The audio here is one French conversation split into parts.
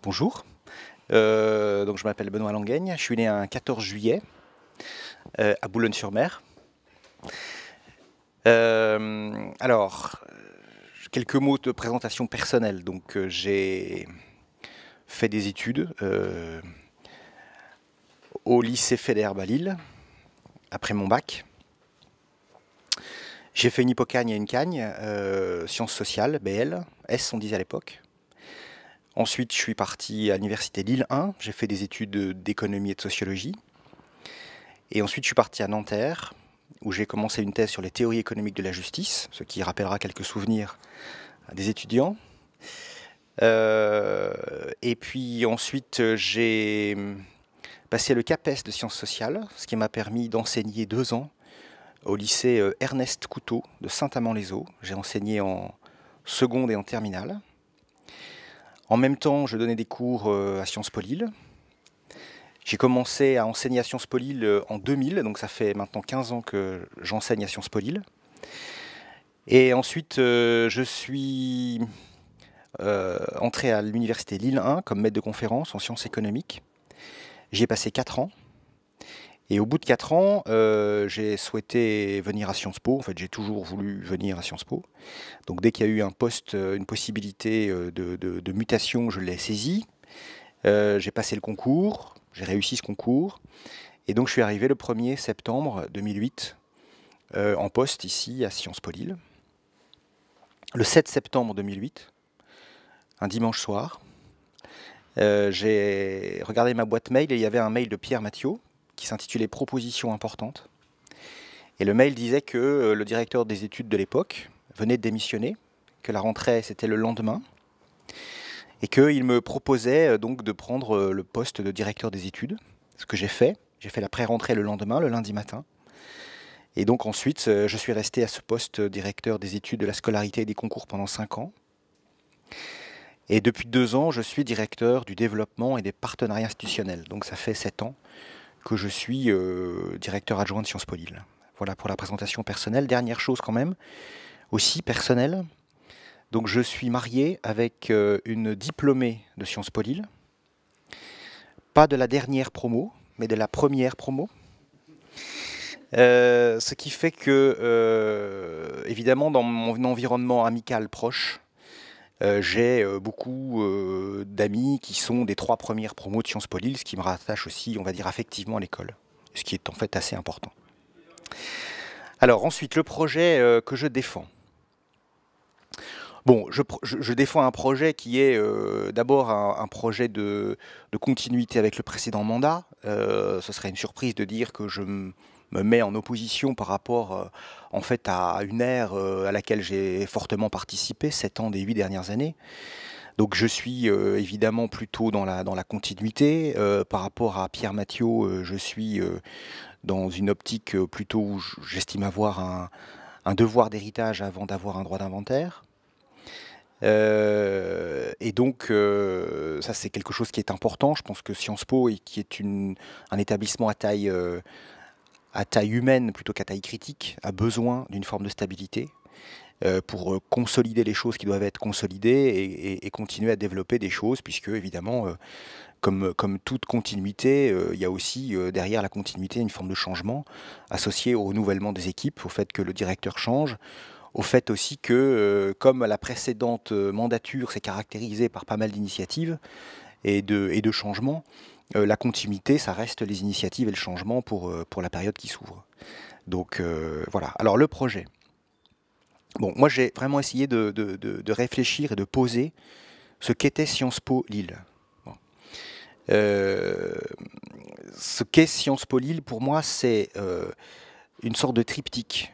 Bonjour, donc je m'appelle Benoît Langueigne, je suis né un 14 juillet à Boulogne-sur-Mer. Alors, quelques mots de présentation personnelle. Donc j'ai fait des études au lycée Faidherbe à Lille, après mon bac. J'ai fait une hypocagne et une cagne, sciences sociales, BL, S on disait à l'époque. Ensuite, je suis parti à l'université Lille 1, j'ai fait des études d'économie et de sociologie. Et ensuite, je suis parti à Nanterre, où j'ai commencé une thèse sur les théories économiques de la justice, ce qui rappellera quelques souvenirs à des étudiants. Et puis ensuite, j'ai passé le CAPES de sciences sociales, ce qui m'a permis d'enseigner 2 ans au lycée Ernest Couteau de Saint-Amand-les-Eaux. J'ai enseigné en seconde et en terminale. En même temps, je donnais des cours à Sciences Po Lille. J'ai commencé à enseigner à Sciences Po Lille en 2000, donc ça fait maintenant 15 ans que j'enseigne à Sciences Po Lille. Et ensuite, je suis entré à l'université Lille 1 comme maître de conférence en sciences économiques. J'y ai passé 4 ans. Et au bout de 4 ans, j'ai souhaité venir à Sciences Po. En fait, j'ai toujours voulu venir à Sciences Po. Donc dès qu'il y a eu un poste, une possibilité de mutation, je l'ai saisi. J'ai passé le concours, j'ai réussi ce concours. Et donc je suis arrivé le 1er septembre 2008 en poste ici à Sciences Po Lille. Le 7 septembre 2008, un dimanche soir, j'ai regardé ma boîte mail et il y avait un mail de Pierre Mathiot qui s'intitulait Propositions importantes. Et le mail disait que le directeur des études de l'époque venait de démissionner, que la rentrée c'était le lendemain, et qu'il me proposait donc de prendre le poste de directeur des études, ce que j'ai fait. J'ai fait la pré-rentrée le lendemain, le lundi matin. Et donc ensuite, je suis resté à ce poste directeur des études de la scolarité et des concours pendant 5 ans. Et depuis 2 ans, je suis directeur du développement et des partenariats institutionnels. Donc ça fait 7 ans que je suis directeur adjoint de Sciences Po Lille. Voilà pour la présentation personnelle. Dernière chose quand même, aussi personnelle. Donc je suis marié avec une diplômée de Sciences Po Lille. Pas de la dernière promo, mais de la première promo. Ce qui fait que, évidemment, dans mon environnement amical proche, j'ai beaucoup d'amis qui sont des 3 premières promos de Sciences Po Lille, ce qui me rattache aussi, on va dire, affectivement à l'école, ce qui est en fait assez important. Alors ensuite, le projet que je défends. Bon, je défends un projet qui est d'abord un projet de continuité avec le précédent mandat. Ce serait une surprise de dire que je me mets en opposition par rapport en fait à une ère à laquelle j'ai fortement participé, 7 ans des 8 dernières années. Donc je suis évidemment plutôt dans la continuité. Par rapport à Pierre Mathiot, je suis dans une optique plutôt où j'estime avoir un devoir d'héritage avant d'avoir un droit d'inventaire. Et donc, ça c'est quelque chose qui est important. Je pense que Sciences Po, qui est un établissement à taille humaine plutôt qu'à taille critique, a besoin d'une forme de stabilité pour consolider les choses qui doivent être consolidées et continuer à développer des choses, puisque évidemment, comme toute continuité, il y a aussi derrière la continuité une forme de changement associé au renouvellement des équipes, au fait que le directeur change, au fait aussi que, comme la précédente mandature s'est caractérisée par pas mal d'initiatives et de changements, la continuité, ça reste les initiatives et le changement pour la période qui s'ouvre. Donc voilà. Alors le projet. Bon, moi j'ai vraiment essayé de réfléchir et de poser ce qu'était Sciences Po Lille. Bon. Ce qu'est Sciences Po Lille, pour moi, c'est une sorte de triptyque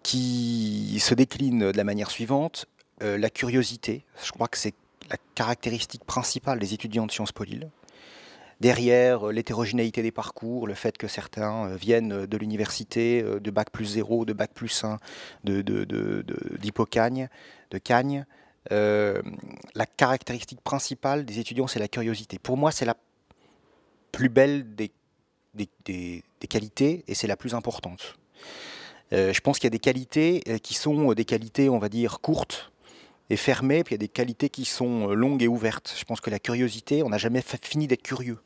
qui se décline de la manière suivante. La curiosité, je crois que c'est la caractéristique principale des étudiants de Sciences Po Lille. Derrière, l'hétérogénéité des parcours, le fait que certains viennent de l'université, de bac plus 0, de bac plus 1, d'hypocagne, de cagne. La caractéristique principale des étudiants, c'est la curiosité. Pour moi, c'est la plus belle des qualités et c'est la plus importante. Je pense qu'il y a des qualités qui sont des qualités, on va dire, courtes, est fermée, puis il y a des qualités qui sont longues et ouvertes. Je pense que la curiosité, on n'a jamais fini d'être curieux.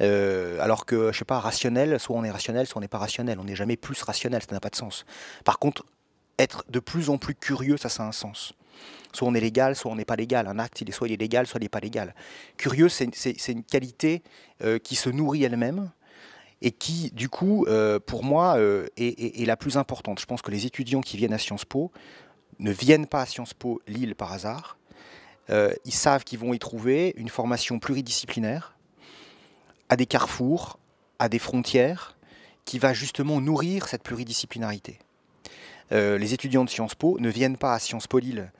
Alors que, je sais pas, rationnel, soit on est rationnel, soit on n'est pas rationnel. On n'est jamais plus rationnel, ça n'a pas de sens. Par contre, être de plus en plus curieux, ça a un sens. Soit on est légal, soit on n'est pas légal. Un acte, soit il est légal, soit il n'est pas légal. Curieux, c'est une qualité qui se nourrit elle-même et qui, du coup, pour moi, est la plus importante. Je pense que les étudiants qui viennent à Sciences Po ne viennent pas à Sciences Po Lille par hasard. Ils savent qu'ils vont y trouver une formation pluridisciplinaire, à des carrefours, à des frontières, qui va justement nourrir cette pluridisciplinarité. Les étudiants de Sciences Po ne viennent pas à Sciences Po Lille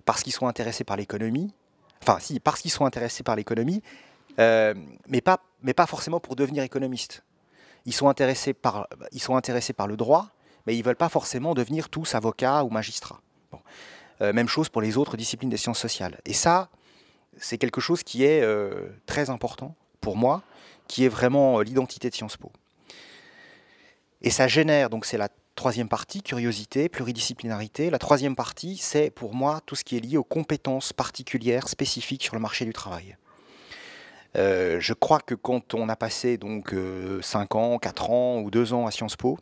parce qu'ils sont intéressés par l'économie, enfin si, parce qu'ils sont intéressés par l'économie, mais pas forcément pour devenir économistes. Ils sont intéressés par le droit, mais ils ne veulent pas forcément devenir tous avocats ou magistrats. Bon. Même chose pour les autres disciplines des sciences sociales. Et ça, c'est quelque chose qui est très important pour moi, qui est vraiment l'identité de Sciences Po. Et ça génère, donc c'est la troisième partie, curiosité, pluridisciplinarité. La troisième partie, c'est pour moi tout ce qui est lié aux compétences particulières, spécifiques sur le marché du travail. Je crois que quand on a passé donc 5 ans, 4 ans ou 2 ans à Sciences Po,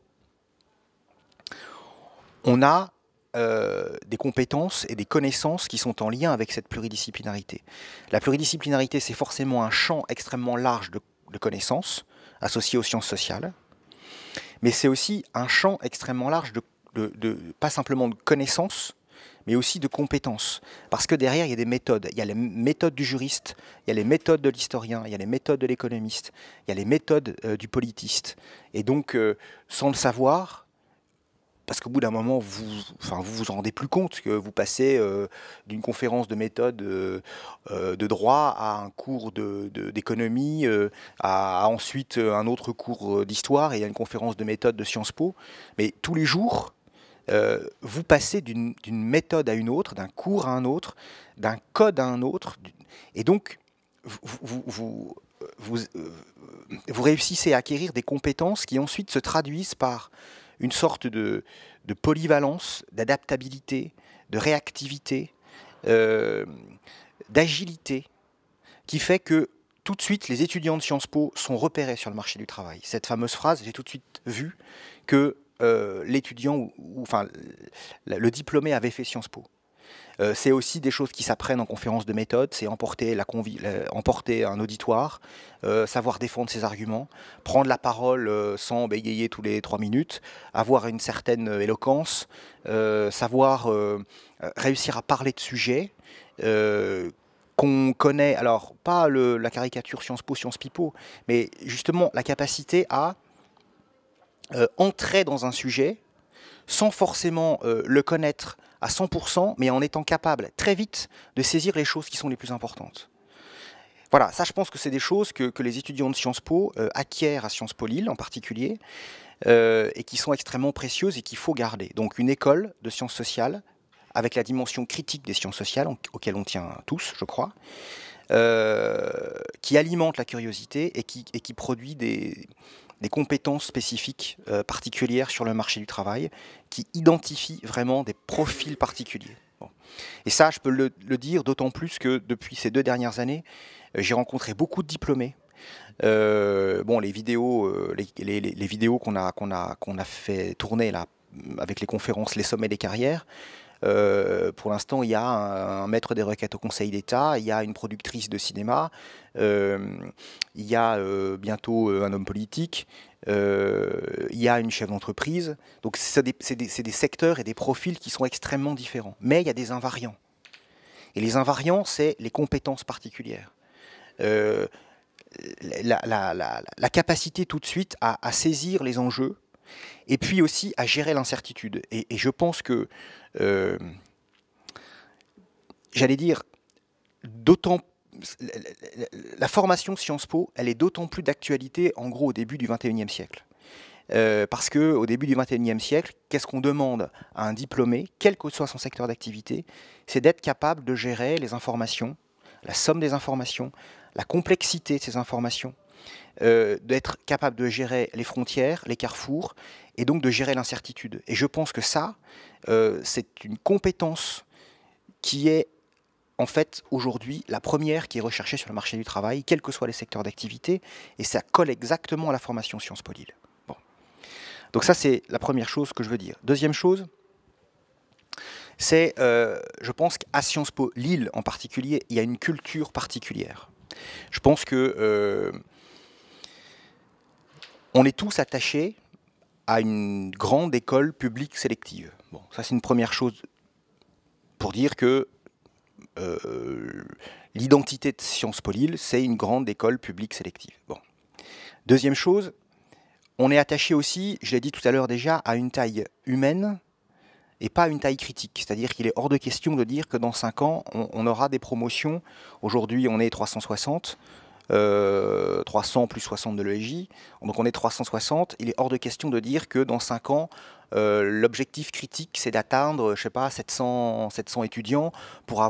on a des compétences et des connaissances qui sont en lien avec cette pluridisciplinarité. La pluridisciplinarité, c'est forcément un champ extrêmement large de connaissances associées aux sciences sociales, mais c'est aussi un champ extrêmement large pas simplement de connaissances, mais aussi de compétences. Parce que derrière, il y a des méthodes. Il y a les méthodes du juriste, il y a les méthodes de l'historien, il y a les méthodes de l'économiste, il y a les méthodes du politiste. Et donc, sans le savoir, parce qu'au bout d'un moment, vous vous rendez plus compte que vous passez d'une conférence de méthode de droit à un cours d'économie, à ensuite un autre cours d'histoire et à une conférence de méthode de Sciences Po. Mais tous les jours, vous passez d'une méthode à une autre, d'un cours à un autre, d'un code à un autre. Et donc, vous réussissez à acquérir des compétences qui ensuite se traduisent par une sorte de polyvalence, d'adaptabilité, de réactivité, d'agilité, qui fait que tout de suite, les étudiants de Sciences Po sont repérés sur le marché du travail. Cette fameuse phrase, j'ai tout de suite vu que l'étudiant, enfin le diplômé avait fait Sciences Po. C'est aussi des choses qui s'apprennent en conférence de méthode, c'est emporter un auditoire, savoir défendre ses arguments, prendre la parole sans bégayer tous les 3 minutes, avoir une certaine éloquence, savoir réussir à parler de sujets qu'on connaît, alors pas la caricature Sciences Po, Sciences Pipo, mais justement la capacité à entrer dans un sujet sans forcément le connaître à 100%, mais en étant capable très vite de saisir les choses qui sont les plus importantes. Voilà, ça je pense que c'est des choses que les étudiants de Sciences Po acquièrent à Sciences Po Lille en particulier, et qui sont extrêmement précieuses et qu'il faut garder. Donc une école de sciences sociales, avec la dimension critique des sciences sociales, auquel on tient tous, je crois, qui alimente la curiosité et qui produit des compétences spécifiques particulières sur le marché du travail, qui identifient vraiment des profils particuliers. Bon. Et ça, je peux le dire d'autant plus que depuis ces 2 dernières années, j'ai rencontré beaucoup de diplômés. Bon, les vidéos, les vidéos qu'on a fait tourner là, avec les conférences Les Sommets des carrières, pour l'instant, il y a un maître des requêtes au Conseil d'État, il y a une productrice de cinéma, il y a bientôt un homme politique, il y a une chef d'entreprise. Donc c'est des secteurs et des profils qui sont extrêmement différents. Mais il y a des invariants. Et les invariants, c'est les compétences particulières. La capacité tout de suite à saisir les enjeux, et puis aussi à gérer l'incertitude. Et je pense que, j'allais dire, la formation Sciences Po, elle est d'autant plus d'actualité, en gros, au début du XXIe siècle. Parce qu'au début du XXIe siècle, qu'est-ce qu'on demande à un diplômé, quel que soit son secteur d'activité, c'est d'être capable de gérer les informations, la somme des informations, la complexité de ces informations, d'être capable de gérer les frontières, les carrefours, et donc de gérer l'incertitude. Et je pense que ça, c'est une compétence qui est en fait aujourd'hui la première qui est recherchée sur le marché du travail, quels que soient les secteurs d'activité, et ça colle exactement à la formation Sciences Po Lille. Bon. Donc ça c'est la première chose que je veux dire. Deuxième chose, c'est, je pense qu'à Sciences Po Lille en particulier, il y a une culture particulière. Je pense que on est tous attachés à une grande école publique sélective. Bon, ça c'est une première chose pour dire que l'identité de Sciences Po Lille, c'est une grande école publique sélective. Bon. Deuxième chose, on est attaché aussi, je l'ai dit tout à l'heure déjà, à une taille humaine et pas à une taille critique. C'est-à-dire qu'il est hors de question de dire que dans 5 ans, on aura des promotions. Aujourd'hui, on est 360. 300 plus 60 de l'EJ, donc on est 360. Il est hors de question de dire que dans 5 ans, l'objectif critique, c'est d'atteindre, je sais pas, 700 étudiants pour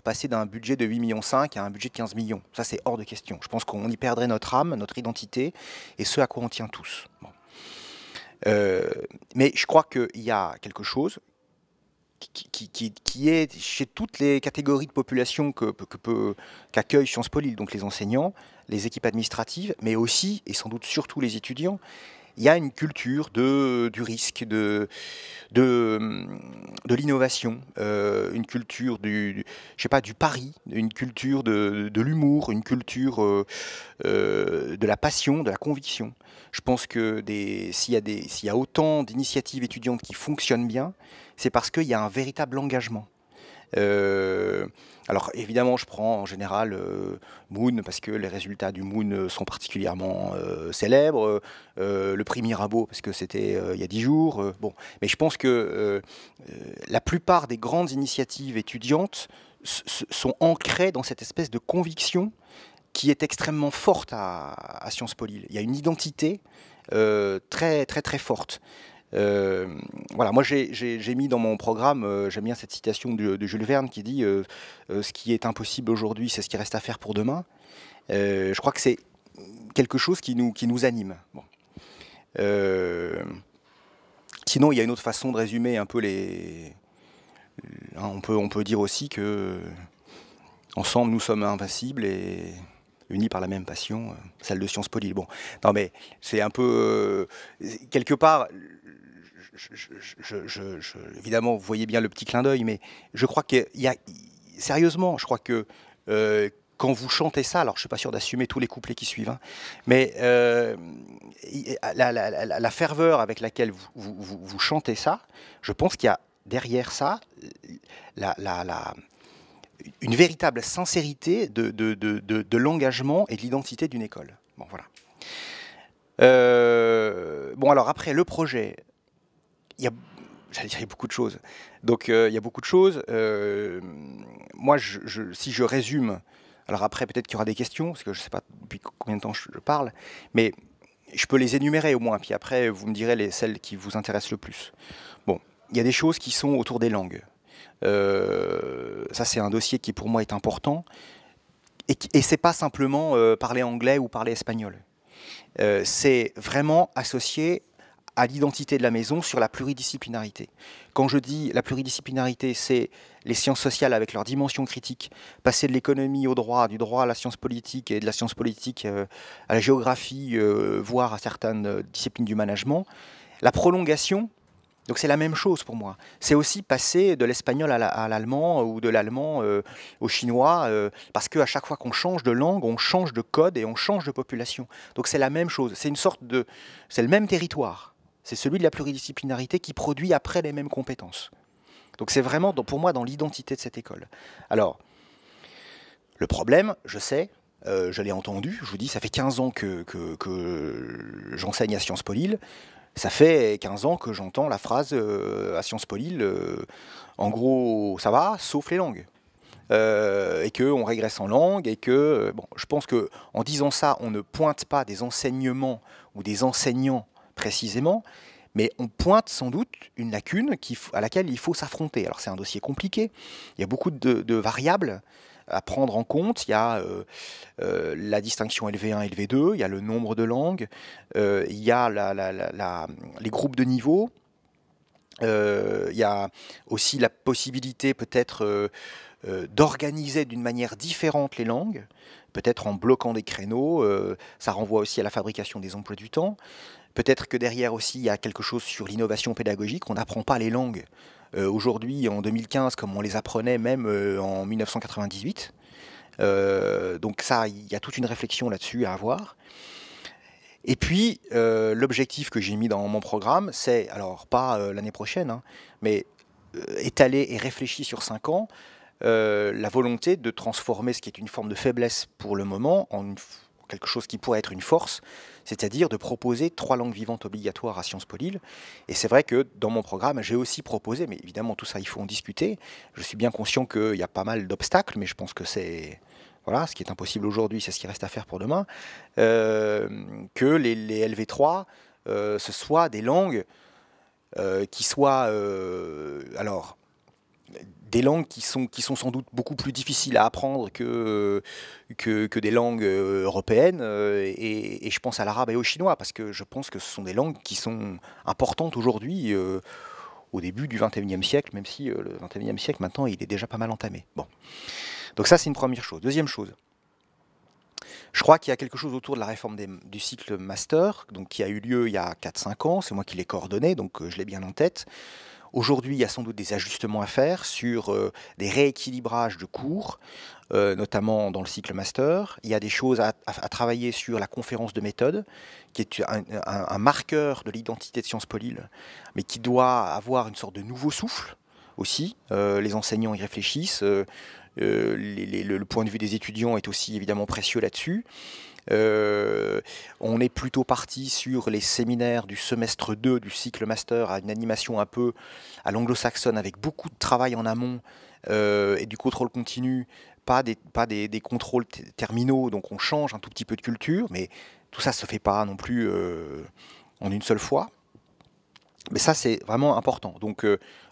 passer d'un budget de 8,5 millions à un budget de 15 millions. Ça, c'est hors de question. Je pense qu'on y perdrait notre âme, notre identité, et ce à quoi on tient tous. Bon. Mais je crois qu'il y a quelque chose qui est chez toutes les catégories de population qu'accueille Sciences Po Lille, donc les enseignants, les équipes administratives, mais aussi, et sans doute surtout les étudiants, il y a une culture du risque, de l'innovation, une culture je sais pas, du pari, une culture de l'humour, une culture de la passion, de la conviction. Je pense que s'il y a autant d'initiatives étudiantes qui fonctionnent bien, c'est parce qu'il y a un véritable engagement. Alors évidemment, je prends en général Moon parce que les résultats du Moon sont particulièrement célèbres. Le prix Mirabeau parce que c'était il y a 10 jours. Bon, mais je pense que la plupart des grandes initiatives étudiantes sont ancrées dans cette espèce de conviction qui est extrêmement forte à Sciences Po Lille. Il y a une identité très très très forte. Voilà, moi j'ai mis dans mon programme, j'aime bien cette citation de Jules Verne qui dit ce qui est impossible aujourd'hui, c'est ce qui reste à faire pour demain. Je crois que c'est quelque chose qui nous anime. Bon. Sinon, il y a une autre façon de résumer un peu on peut dire aussi que ensemble nous sommes invincibles et unis par la même passion, celle de Sciences Po Lille. Bon, non mais c'est un peu quelque part. Évidemment, vous voyez bien le petit clin d'œil, mais je crois qu'il y a sérieusement, je crois que quand vous chantez ça, alors je suis pas sûr d'assumer tous les couplets qui suivent, hein, mais la ferveur avec laquelle vous chantez ça, je pense qu'il y a derrière ça une véritable sincérité de l'engagement et de l'identité d'une école. Bon, voilà. Bon, alors après, le projet, il y a beaucoup de choses. Donc, il y a beaucoup de choses. Moi, si je résume, alors après, peut-être qu'il y aura des questions, parce que je ne sais pas depuis combien de temps je parle, mais je peux les énumérer au moins, puis après, vous me direz celles qui vous intéressent le plus. Bon, il y a des choses qui sont autour des langues. Ça, c'est un dossier qui, pour moi, est important. Et c'est pas simplement parler anglais ou parler espagnol. C'est vraiment associé à l'identité de la maison sur la pluridisciplinarité. Quand je dis la pluridisciplinarité, c'est les sciences sociales avec leur dimension critique, passer de l'économie au droit, du droit à la science politique et de la science politique à la géographie, voire à certaines disciplines du management. La prolongation, donc c'est la même chose pour moi. C'est aussi passer de l'espagnol à l'allemand ou de l'allemand au chinois, parce qu'à chaque fois qu'on change de langue, on change de code et on change de population. Donc c'est la même chose. C'est c'est le même territoire. C'est celui de la pluridisciplinarité qui produit après les mêmes compétences. Donc c'est vraiment, pour moi, dans l'identité de cette école. Alors, le problème, je sais, je l'ai entendu, je vous dis, ça fait 15 ans que j'enseigne à Sciences Po Lille. Ça fait 15 ans que j'entends la phrase à Sciences Po Lille, en gros, ça va, sauf les langues. Et qu'on régresse en langue, et que, bon, je pense qu'en disant ça, on ne pointe pas des enseignements ou des enseignants précisément, mais on pointe sans doute une lacune à laquelle il faut s'affronter. Alors c'est un dossier compliqué, il y a beaucoup de variables à prendre en compte. Il y a la distinction LV1 et LV2, il y a le nombre de langues, il y a les groupes de niveau, Il y a aussi la possibilité peut-être d'organiser d'une manière différente les langues, peut-être en bloquant des créneaux. Ça renvoie aussi à la fabrication des emplois du temps. Peut-être que derrière aussi, il y a quelque chose sur l'innovation pédagogique. On n'apprend pas les langues aujourd'hui, en 2015, comme on les apprenait même en 1998. Donc ça, il y a toute une réflexion là-dessus à avoir. Et puis, l'objectif que j'ai mis dans mon programme, c'est, alors pas l'année prochaine, hein, mais étalé et réfléchi sur 5 ans, la volonté de transformer ce qui est une forme de faiblesse pour le moment en quelque chose qui pourrait être une force, c'est-à-dire de proposer 3 langues vivantes obligatoires à Sciences Po Lille. Et c'est vrai que dans mon programme, j'ai aussi proposé, mais évidemment tout ça il faut en discuter, je suis bien conscient qu'il y a pas mal d'obstacles, mais je pense que c'est... Voilà, ce qui est impossible aujourd'hui, c'est ce qui reste à faire pour demain, que les LV3, ce soient des langues qui soient... alors, des langues qui sont sans doute beaucoup plus difficiles à apprendre que des langues européennes, et je pense à l'arabe et au chinois, parce que je pense que ce sont des langues qui sont importantes aujourd'hui, au début du XXIe siècle, même si le XXIe siècle, maintenant, il est déjà pas mal entamé. Bon. Donc ça, c'est une première chose. Deuxième chose, je crois qu'il y a quelque chose autour de la réforme du cycle master, donc qui a eu lieu il y a 4-5 ans, c'est moi qui l'ai coordonné, donc je l'ai bien en tête. Aujourd'hui, il y a sans doute des ajustements à faire sur des rééquilibrages de cours, notamment dans le cycle master. Il y a des choses à travailler sur la conférence de méthode, qui est un marqueur de l'identité de Sciences Po Lille, mais qui doit avoir une sorte de nouveau souffle aussi. Les enseignants y réfléchissent. Le point de vue des étudiants est aussi évidemment précieux là-dessus. On est plutôt parti sur les séminaires du semestre 2 du cycle master à une animation un peu à l'anglo-saxonne avec beaucoup de travail en amont et du contrôle continu, pas des contrôles terminaux, donc on change un tout petit peu de culture, mais tout ça ne se fait pas non plus en une seule fois. Mais ça, c'est vraiment important. Donc,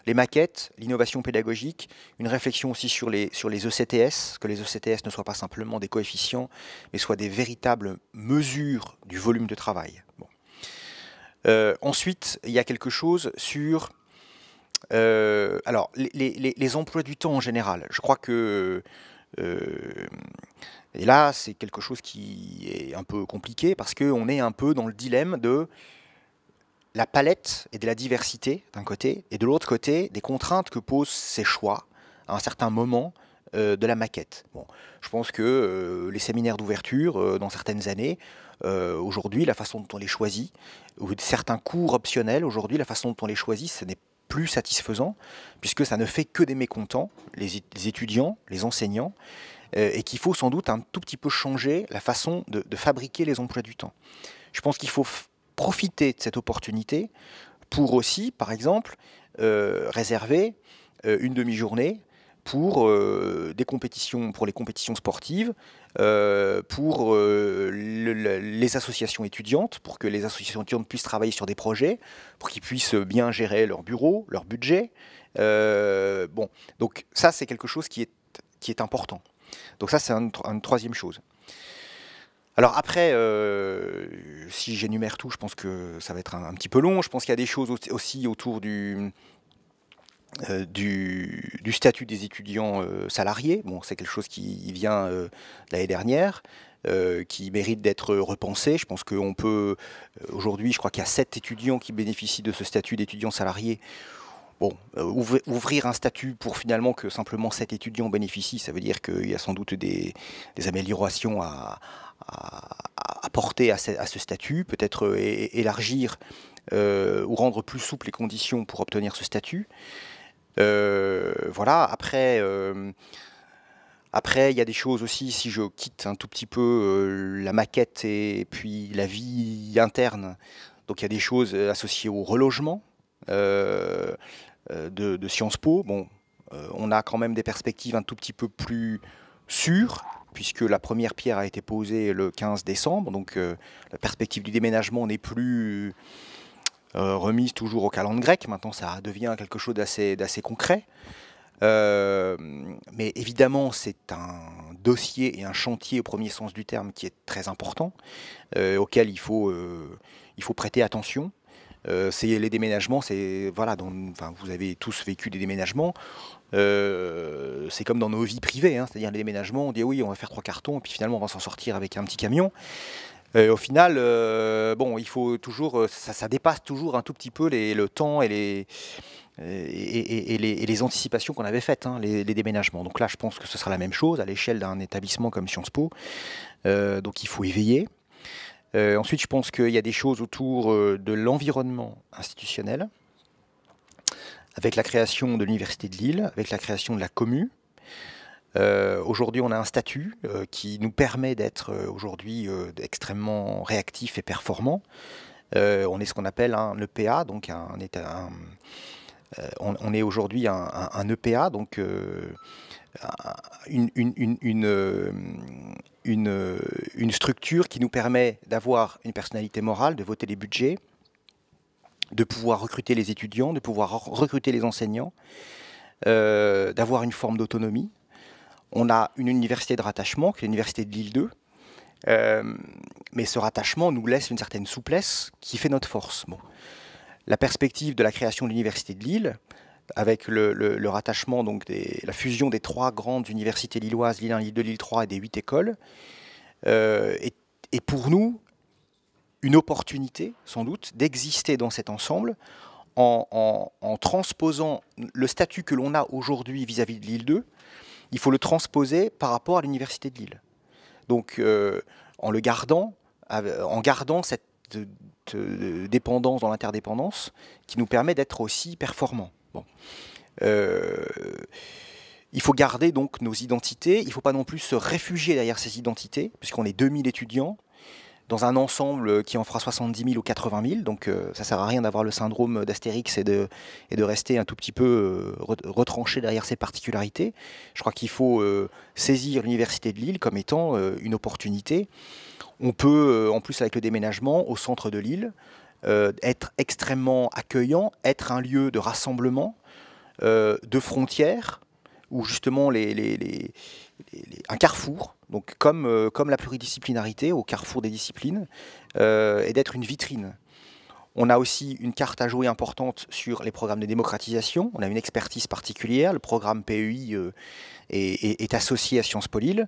les maquettes, l'innovation pédagogique, une réflexion aussi sur les ECTS, que les ECTS ne soient pas simplement des coefficients, mais soient des véritables mesures du volume de travail. Bon. Ensuite, il y a quelque chose sur alors, les emplois du temps en général. Je crois que... et là, c'est quelque chose qui est un peu compliqué, parce qu'on est un peu dans le dilemme de la palette et de la diversité d'un côté, et de l'autre côté, des contraintes que posent ces choix à un certain moment de la maquette. Bon, je pense que les séminaires d'ouverture, dans certaines années, aujourd'hui, la façon dont on les choisit, ou certains cours optionnels, aujourd'hui, la façon dont on les choisit, ce n'est plus satisfaisant, puisque ça ne fait que des mécontents, les étudiants, les enseignants, et qu'il faut sans doute un tout petit peu changer la façon de fabriquer les emplois du temps. Je pense qu'il faut profiter de cette opportunité pour aussi, par exemple, réserver une demi-journée pour des compétitions, pour les compétitions sportives, pour les associations étudiantes, pour que les associations étudiantes puissent travailler sur des projets, pour qu'ils puissent bien gérer leur bureau, leur budget. Bon, donc ça, c'est quelque chose qui est important. Donc ça, c'est une troisième chose. Alors après, si j'énumère tout, je pense que ça va être un petit peu long. Je pense qu'il y a des choses aussi autour du statut des étudiants salariés. Bon, c'est quelque chose qui vient l'année dernière, qui mérite d'être repensé. Je pense qu'on peut, aujourd'hui, je crois qu'il y a 7 étudiants qui bénéficient de ce statut d'étudiant salarié. Bon, ouvrir un statut pour finalement que simplement 7 étudiants bénéficient, ça veut dire qu'il y a sans doute des améliorations à apporter à ce statut, peut-être élargir ou rendre plus souples les conditions pour obtenir ce statut. Voilà, après, il y a des choses aussi, si je quitte un tout petit peu la maquette et puis la vie interne, donc il y a des choses associées au relogement de Sciences Po. Bon, on a quand même des perspectives un tout petit peu plus sûres, puisque la première pierre a été posée le 15 décembre, donc la perspective du déménagement n'est plus remise toujours au calendrier grec. Maintenant, ça devient quelque chose d'assez concret. Mais évidemment, c'est un dossier et un chantier au premier sens du terme qui est très important, auquel il faut prêter attention. Les déménagements, voilà, enfin, vous avez tous vécu des déménagements. C'est comme dans nos vies privées, hein, c'est-à-dire les déménagements, on dit oui, on va faire 3 cartons, et puis finalement on va s'en sortir avec un petit camion. Au final, bon, il faut toujours, ça dépasse toujours un tout petit peu le temps et les anticipations qu'on avait faites, hein, les déménagements. Donc là, je pense que ce sera la même chose à l'échelle d'un établissement comme Sciences Po. Donc il faut éveiller. Ensuite, je pense qu'il y a des choses autour de l'environnement institutionnel, avec la création de l'Université de Lille, avec la création de la Commu. Aujourd'hui, on a un statut qui nous permet d'être aujourd'hui extrêmement réactifs et performants. On est ce qu'on appelle un EPA, donc on est aujourd'hui un EPA, donc une structure qui nous permet d'avoir une personnalité morale, de voter les budgets, de pouvoir recruter les étudiants, de pouvoir recruter les enseignants, d'avoir une forme d'autonomie. On a une université de rattachement, qui est l'université de Lille 2, mais ce rattachement nous laisse une certaine souplesse qui fait notre force. Bon. La perspective de la création de l'université de Lille, avec le rattachement, donc la fusion des 3 grandes universités lilloises, Lille 1, Lille 2, Lille 3 et des 8 écoles, est pour nous une opportunité, sans doute, d'exister dans cet ensemble en transposant le statut que l'on a aujourd'hui vis-à-vis de Lille 2, il faut le transposer par rapport à l'université de Lille. Donc, en gardant cette dépendance dans l'interdépendance qui nous permet d'être aussi performants. Bon. Il faut garder donc nos identités, il ne faut pas non plus se réfugier derrière ces identités, puisqu'on est 2000 étudiants, dans un ensemble qui en fera 70 000 ou 80 000, donc ça ne sert à rien d'avoir le syndrome d'Astérix et de rester un tout petit peu retranché derrière ces particularités. Je crois qu'il faut saisir l'Université de Lille comme étant une opportunité. On peut, en plus avec le déménagement, au centre de Lille, être extrêmement accueillant, être un lieu de rassemblement, de frontières, où justement un carrefour, donc comme la pluridisciplinarité au carrefour des disciplines, et d'être une vitrine. On a aussi une carte à jouer importante sur les programmes de démocratisation. On a une expertise particulière. Le programme PEI est associé à Sciences Po Lille.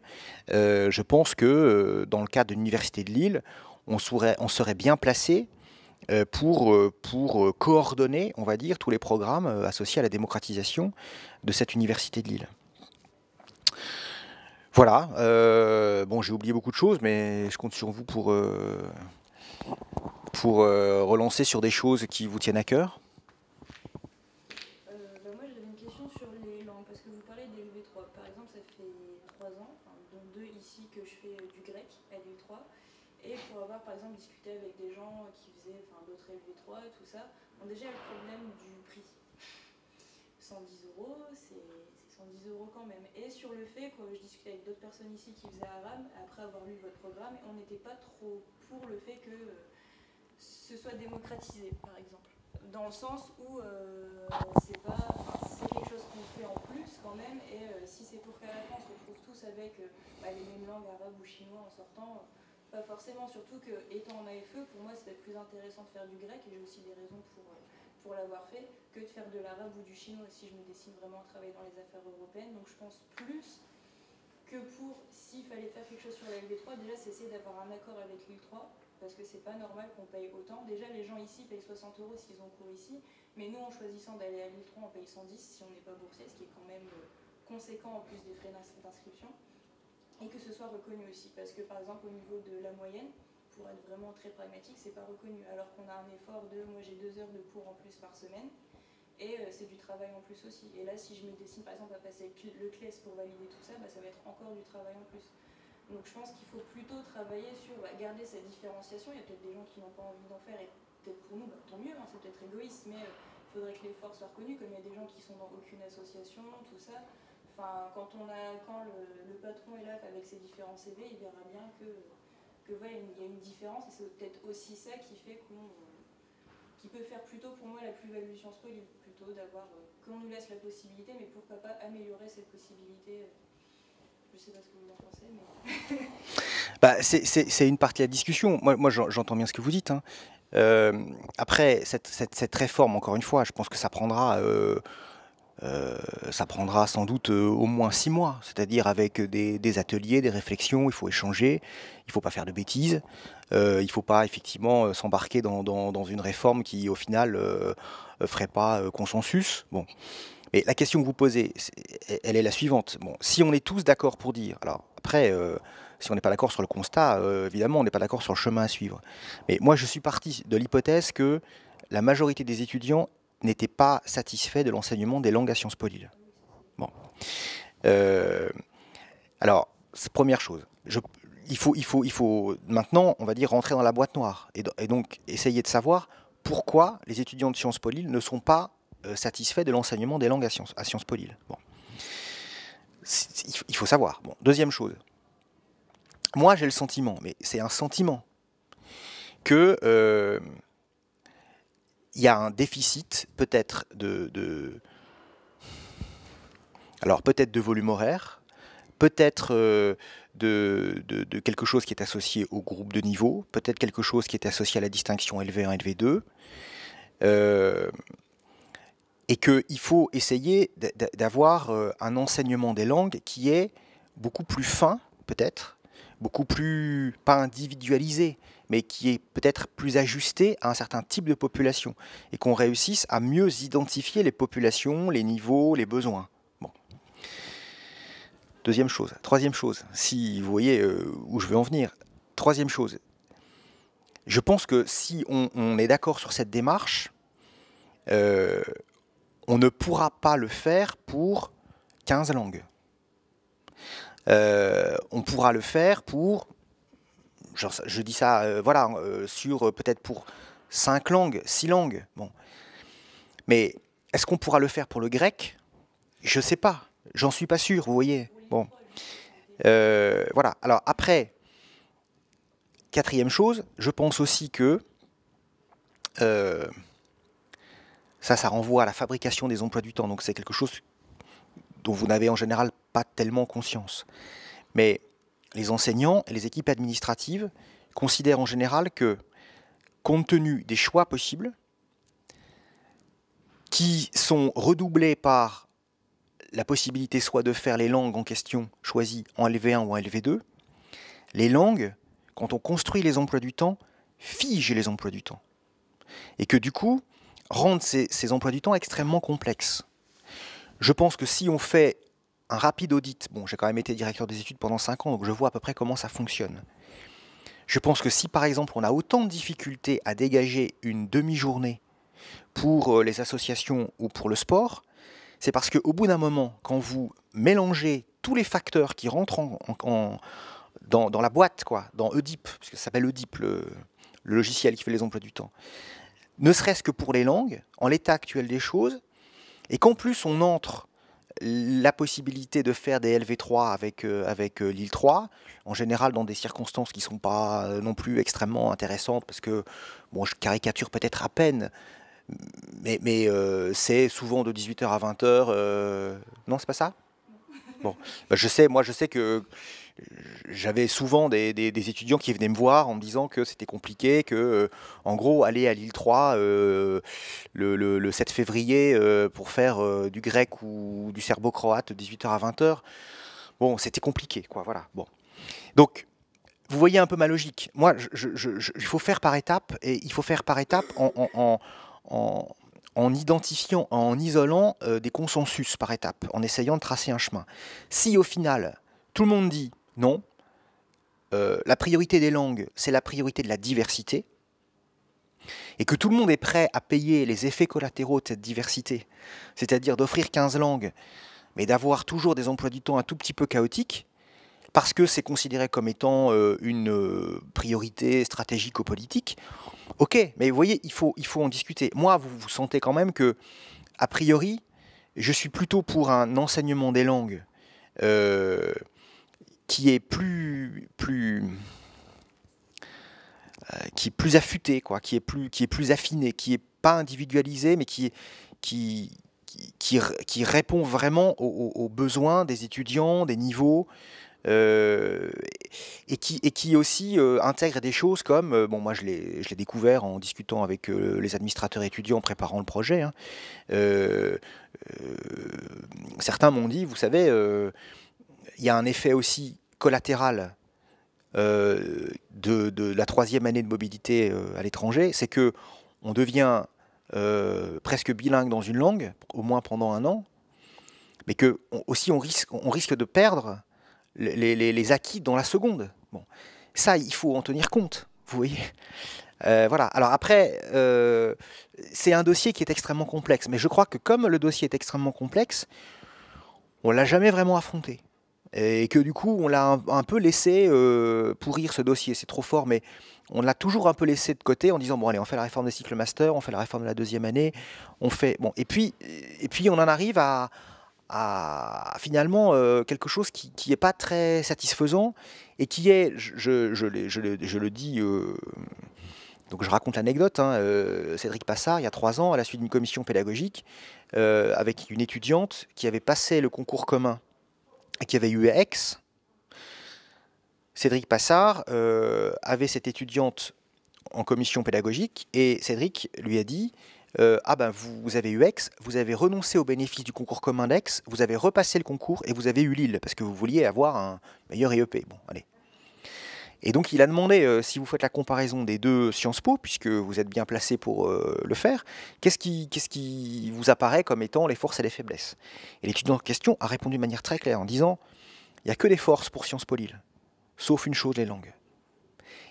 Je pense que dans le cadre de l'Université de Lille, on serait bien placé pour coordonner, on va dire, tous les programmes associés à la démocratisation de cette Université de Lille. Voilà, bon, j'ai oublié beaucoup de choses, mais je compte sur vous pour relancer sur des choses qui vous tiennent à cœur. Moi j'avais une question sur les langues, parce que vous parlez des LV3. Par exemple, ça fait 3 ans, dont 2 ici, que je fais du grec à LV3. Et pour avoir par exemple discuté avec des gens qui faisaient d'autres LV3 et tout ça, déjà le problème du prix. 110 €, c'est 110 € quand même. Et sur le fait que je discutais avec d'autres personnes ici qui faisaient arabe, après avoir lu votre programme, et on n'était pas trop pour le fait que ce soit démocratisé, par exemple. Dans le sens où c'est quelque chose qu'on fait en plus quand même, et si c'est pour qu'à la fin on se retrouve tous avec les mêmes langues, arabes ou chinois en sortant, pas forcément, surtout que étant en AFE, pour moi c'est plus intéressant de faire du grec, et j'ai aussi des raisons pour l'avoir fait, que de faire de l'arabe ou du chinois si je me décide vraiment à travailler dans les affaires européennes. Donc je pense plus que s'il fallait faire quelque chose sur la LV3, déjà c'est essayer d'avoir un accord avec Lille 3, parce que c'est pas normal qu'on paye autant. Déjà les gens ici payent 60 € s'ils ont cours ici, mais nous en choisissant d'aller à Lille 3 on paye 110 si on n'est pas boursier, ce qui est quand même conséquent en plus des frais d'inscription, et que ce soit reconnu aussi, parce que par exemple au niveau de la moyenne, pour être vraiment très pragmatique, c'est pas reconnu, alors qu'on a un effort moi j'ai 2 heures de cours en plus par semaine, et c'est du travail en plus aussi. Et là, si je me décide par exemple à passer le CLES pour valider tout ça, ça va être encore du travail en plus. Donc je pense qu'il faut plutôt travailler sur garder cette différenciation. Il y a peut-être des gens qui n'ont pas envie d'en faire, et peut-être pour nous, tant mieux, c'est peut-être égoïste, mais il faudrait que l'effort soit reconnu, comme il y a des gens qui sont dans aucune association, tout ça. Quand le patron est là avec ses différents CV, il verra bien que il y a une différence, et c'est peut-être aussi ça qui fait qui peut faire plutôt pour moi la plus-value Sciences Po, plutôt d'avoir qu'on nous laisse la possibilité, mais pourquoi pas améliorer cette possibilité. Je ne sais pas ce que vous en pensez, mais... C'est une partie de la discussion. Moi j'entends bien ce que vous dites, hein. Après, cette réforme, encore une fois, je pense que ça prendra sans doute au moins 6 mois, c'est-à-dire avec des ateliers, des réflexions, il faut échanger, il ne faut pas faire de bêtises, il ne faut pas effectivement s'embarquer dans une réforme qui au final ferait pas consensus. Bon. Mais la question que vous posez, elle est la suivante. Bon, si on est tous d'accord pour dire, alors après, si on n'est pas d'accord sur le constat, évidemment, on n'est pas d'accord sur le chemin à suivre. Mais moi, je suis parti de l'hypothèse que la majorité des étudiants n'étaient pas satisfaits de l'enseignement des langues à Sciences Po Lille. Bon. Alors, première chose. Il faut maintenant, on va dire, rentrer dans la boîte noire et donc essayer de savoir pourquoi les étudiants de Sciences Po Lille ne sont pas satisfaits de l'enseignement des langues à Sciences Po Lille. Bon. Il faut savoir. Bon. Deuxième chose. Moi, j'ai le sentiment, mais c'est un sentiment, que il y a un déficit peut-être alors peut-être de volume horaire, peut-être de quelque chose qui est associé au groupe de niveau, peut-être quelque chose qui est associé à la distinction LV1 LV2, et qu'il faut essayer d'avoir un enseignement des langues qui est beaucoup plus fin, peut-être, beaucoup plus, pas individualisé, mais qui est peut-être plus ajusté à un certain type de population, et qu'on réussisse à mieux identifier les populations, les niveaux, les besoins. Bon. Deuxième chose. Troisième chose, si vous voyez où je veux en venir. Troisième chose, je pense que si on est d'accord sur cette démarche, on ne pourra pas le faire pour 15 langues. On pourra le faire pour, je dis ça, voilà, sur peut-être pour 5 langues, 6 langues. Bon. Mais est-ce qu'on pourra le faire pour le grec? Je ne sais pas, j'en suis pas sûr, vous voyez. Bon. Voilà, alors après, quatrième chose, je pense aussi que ça renvoie à la fabrication des emplois du temps, donc c'est quelque chose dont vous n'avez en général pas tellement conscience. Mais les enseignants et les équipes administratives considèrent en général que, compte tenu des choix possibles, qui sont redoublés par la possibilité soit de faire les langues en question choisies en LV1 ou en LV2, les langues, quand on construit les emplois du temps, figent les emplois du temps. Et que du coup, rendent ces emplois du temps extrêmement complexes. Je pense que si on fait un rapide audit, bon, j'ai quand même été directeur des études pendant 5 ans, donc je vois à peu près comment ça fonctionne. Je pense que si par exemple on a autant de difficultés à dégager une demi-journée pour les associations ou pour le sport, c'est parce qu'au bout d'un moment, quand vous mélangez tous les facteurs qui rentrent dans la boîte, quoi, dans EDIP, parce que ça s'appelle EDIP, le logiciel qui fait les emplois du temps, ne serait-ce que pour les langues, en l'état actuel des choses, et qu'en plus on entre la possibilité de faire des LV3 avec l'île 3, en général dans des circonstances qui ne sont pas non plus extrêmement intéressantes, parce que, bon, je caricature peut-être à peine, mais c'est souvent de 18h à 20h. Non, c'est pas ça? Bon, bah, je sais que j'avais souvent des étudiants qui venaient me voir en me disant que c'était compliqué, que en gros aller à l'île 3 le 7 février pour faire du grec ou du serbo-croate de 18h à 20h, bon, c'était compliqué, quoi, voilà. Bon. Donc, vous voyez un peu ma logique. Moi, il faut faire par étapes, et il faut faire par étapes en identifiant, en isolant des consensus par étapes, en essayant de tracer un chemin. Si au final, tout le monde dit non, la priorité des langues, c'est la priorité de la diversité, et que tout le monde est prêt à payer les effets collatéraux de cette diversité, c'est-à-dire d'offrir 15 langues, mais d'avoir toujours des emplois du temps un tout petit peu chaotiques, parce que c'est considéré comme étant une priorité stratégique ou politique, ok, mais vous voyez, il faut en discuter. Moi, vous sentez quand même que, a priori, je suis plutôt pour un enseignement des langues qui est qui est plus affûté, quoi, qui est plus affiné, qui est pas individualisé, mais qui répond vraiment aux besoins des étudiants, des niveaux, euh, et qui aussi intègre des choses comme, bon moi je l'ai découvert en discutant avec les administrateurs étudiants préparant le projet, hein. Euh, euh, Certains m'ont dit, vous savez, il y a un effet aussi collatéral de la troisième année de mobilité à l'étranger, c'est que on devient presque bilingue dans une langue, au moins pendant un an, mais que aussi on risque de perdre les acquis dans la seconde. Bon, ça, il faut en tenir compte, vous voyez. Voilà. Alors après, c'est un dossier qui est extrêmement complexe, mais je crois que comme le dossier est extrêmement complexe, on l'a jamais vraiment affronté. Et que du coup, on l'a un peu laissé pourrir ce dossier. C'est trop fort, mais on l'a toujours un peu laissé de côté en disant bon allez, on fait la réforme des cycles master, on fait la réforme de la deuxième année, on fait bon. Et puis on en arrive à finalement quelque chose qui est pas très satisfaisant et qui est, je le dis. Donc je raconte l'anecdote, hein, Cédric Passard, il y a 3 ans, à la suite d'une commission pédagogique, avec une étudiante qui avait passé le concours commun et qui avait eu X. Cédric Passard avait cette étudiante en commission pédagogique et Cédric lui a dit ah ben vous avez eu X, vous avez renoncé au bénéfice du concours commun d'Aix, vous avez repassé le concours et vous avez eu Lille parce que vous vouliez avoir un meilleur IEP. Bon, allez. Et donc il a demandé, si vous faites la comparaison des deux Sciences Po, puisque vous êtes bien placé pour le faire, qu'est-ce qui vous apparaît comme étant les forces et les faiblesses? Et l'étudiant en question a répondu de manière très claire en disant, il n'y a que des forces pour Sciences Po Lille, sauf une chose, les langues.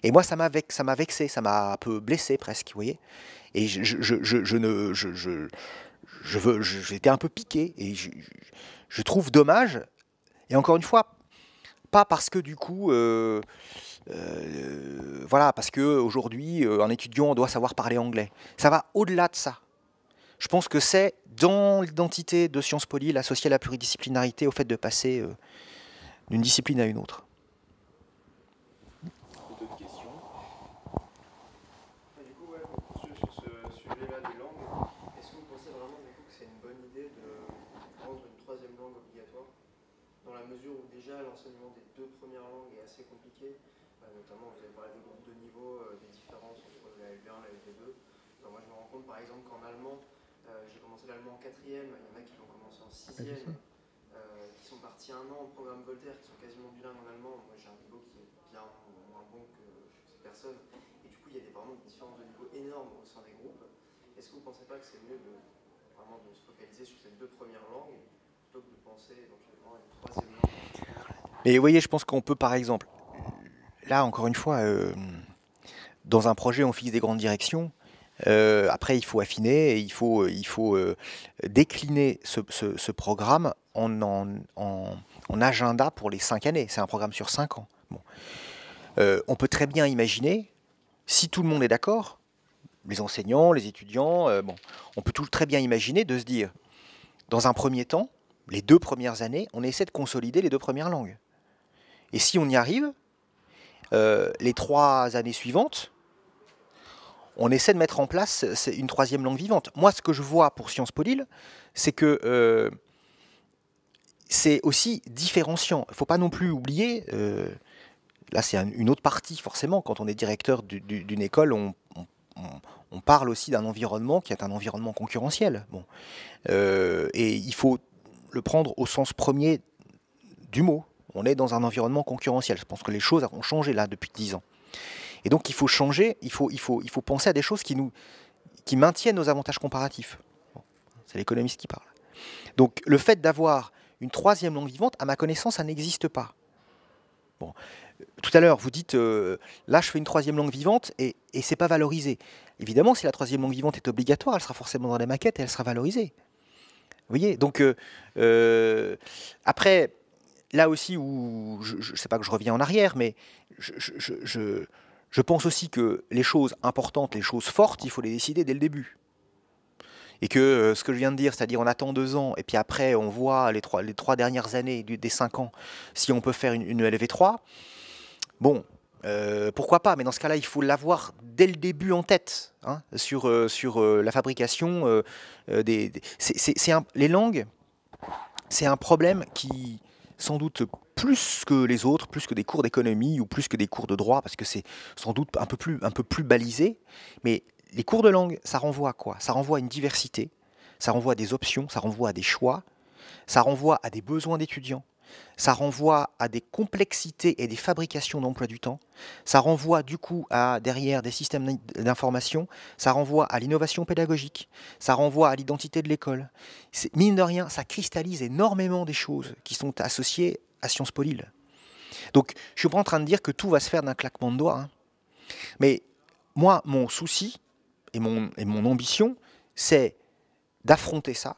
Et moi, ça m'a vexé, ça m'a un peu blessé presque, vous voyez. Et j'étais un peu piqué, et je trouve dommage, et encore une fois, pas parce que du coup... voilà, parce qu'aujourd'hui, un étudiant doit savoir parler anglais. Ça va au-delà de ça. Je pense que c'est dans l'identité de Sciences Po Lille, associée à la pluridisciplinarité, au fait de passer d'une discipline à une autre. D'autres questions? Du coup, ouais, sur ce sujet-là des langues, est-ce que vous pensez vraiment du coup, que c'est une bonne idée de rendre une troisième langue obligatoire, dans la mesure où déjà l'enseignement des deux premières langues est assez compliqué? Notamment, vous avez parlé des groupes de niveau, des différences entre la LV1 et la LV2. Enfin, moi, je me rends compte, par exemple, qu'en allemand, j'ai commencé l'allemand en 4e, il y en a qui l'ont commencé en 6e, qui sont partis 1 an au programme Voltaire, qui sont quasiment bilingues en allemand. Moi, j'ai un niveau qui est bien moins bon que ces personnes. Et du coup, il y a vraiment des différences de niveau énormes au sein des groupes. Est-ce que vous ne pensez pas que c'est mieux vraiment de se focaliser sur ces deux premières langues, plutôt que de penser éventuellement à une troisième langue? Et vous voyez, je pense qu'on peut, par exemple, là, encore une fois, dans un projet, on fixe des grandes directions. Après, il faut affiner et il faut décliner ce programme en agenda pour les 5 années. C'est un programme sur 5 ans. Bon. On peut très bien imaginer, si tout le monde est d'accord, les enseignants, les étudiants, bon, on peut très bien imaginer de se dire, dans un premier temps, les 2 premières années, on essaie de consolider les 2 premières langues. Et si on y arrive, les 3 années suivantes, on essaie de mettre en place une troisième langue vivante. Moi, ce que je vois pour Sciences Po Lille, c'est que c'est aussi différenciant. Il ne faut pas non plus oublier, là c'est une autre partie forcément, quand on est directeur d'une école, on parle aussi d'un environnement qui est un environnement concurrentiel. Bon. Et il faut le prendre au sens premier du mot. On est dans un environnement concurrentiel. Je pense que les choses ont changé là depuis 10 ans. Et donc il faut changer, il faut penser à des choses qui maintiennent nos avantages comparatifs. Bon, c'est l'économiste qui parle. Donc le fait d'avoir une troisième langue vivante, à ma connaissance, ça n'existe pas. Bon. Tout à l'heure, vous dites, là je fais une troisième langue vivante et c'est pas valorisé. Évidemment, si la troisième langue vivante est obligatoire, elle sera forcément dans les maquettes et elle sera valorisée. Vous voyez, donc après, là aussi où je ne sais pas que je reviens en arrière, mais je pense aussi que les choses importantes, les choses fortes, il faut les décider dès le début. Et que ce que je viens de dire, c'est-à-dire on attend 2 ans, et puis après on voit les 3 dernières années des 5 ans, si on peut faire une LV3, bon, pourquoi pas, mais dans ce cas-là, il faut l'avoir dès le début en tête, hein, sur la fabrication les langues, c'est un problème qui, sans doute plus que les autres, plus que des cours d'économie ou plus que des cours de droit, parce que c'est sans doute un peu plus balisé. Mais les cours de langue, ça renvoie à quoi? Ça renvoie à une diversité, ça renvoie à des options, ça renvoie à des choix, ça renvoie à des besoins d'étudiants, ça renvoie à des complexités et des fabrications d'emploi du temps, ça renvoie du coup à derrière des systèmes d'information, ça renvoie à l'innovation pédagogique, ça renvoie à l'identité de l'école. Mine de rien, ça cristallise énormément des choses qui sont associées à Sciences Po Lille. Donc je suis pas en train de dire que tout va se faire d'un claquement de doigts, hein. Mais moi, mon souci et mon ambition, c'est d'affronter ça,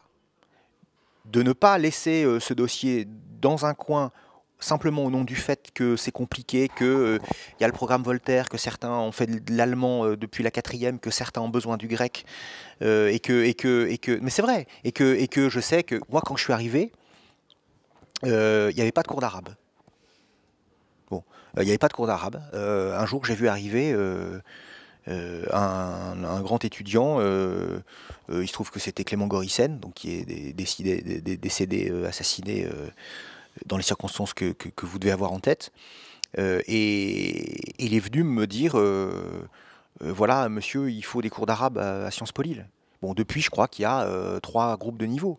de ne pas laisser ce dossier dans un coin simplement au nom du fait que c'est compliqué, qu'il y a le programme Voltaire, que certains ont fait de l'allemand depuis la 4e, que certains ont besoin du grec, mais c'est vrai, et que je sais que moi quand je suis arrivé, il n'y avait pas de cours d'arabe. Bon, il n'y avait pas de cours d'arabe. Un jour j'ai vu arriver un grand étudiant, il se trouve que c'était Clément Goricen, donc qui est décédé, assassiné dans les circonstances que vous devez avoir en tête. Et il est venu me dire, voilà, monsieur, il faut des cours d'arabe à Sciences Po Lille. Bon, depuis, je crois qu'il y a 3 groupes de niveau.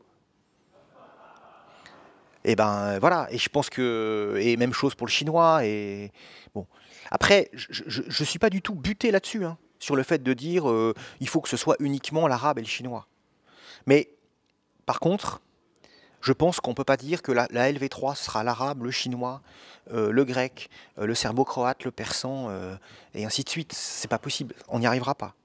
Et ben voilà, et je pense que, et même chose pour le chinois, et bon. Après, je suis pas du tout buté là-dessus, hein, sur le fait de dire il faut que ce soit uniquement l'arabe et le chinois. Mais par contre, je pense qu'on ne peut pas dire que la LV3 sera l'arabe, le chinois, le grec, le serbo-croate, le persan, et ainsi de suite. C'est pas possible, on n'y arrivera pas.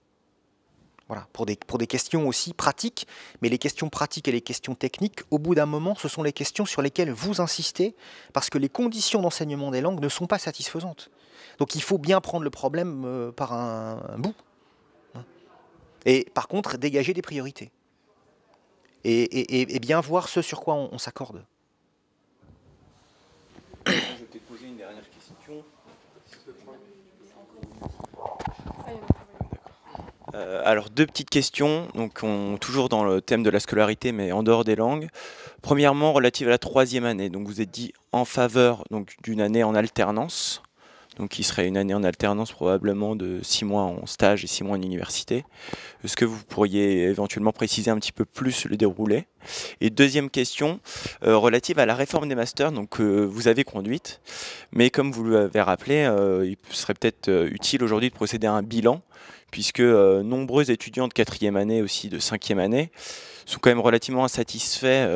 Voilà, pour des questions aussi pratiques, mais les questions pratiques et les questions techniques, au bout d'un moment, ce sont les questions sur lesquelles vous insistez, parce que les conditions d'enseignement des langues ne sont pas satisfaisantes. Donc il faut bien prendre le problème par un bout. Et par contre, dégager des priorités. Et bien voir ce sur quoi on s'accorde. Je vais peut-être poser une dernière question. Alors 2 petites questions, donc toujours dans le thème de la scolarité mais en dehors des langues. Premièrement, relative à la 3e année, donc vous êtes dit en faveur d'une année en alternance, donc qui serait une année en alternance probablement de 6 mois en stage et 6 mois en université. Est-ce que vous pourriez éventuellement préciser un petit peu plus le déroulé? Et deuxième question, relative à la réforme des masters, donc vous avez conduite, mais comme vous l'avez rappelé, il serait peut-être utile aujourd'hui de procéder à un bilan, puisque nombreux étudiants de 4e année, aussi de 5e année, sont quand même relativement insatisfaits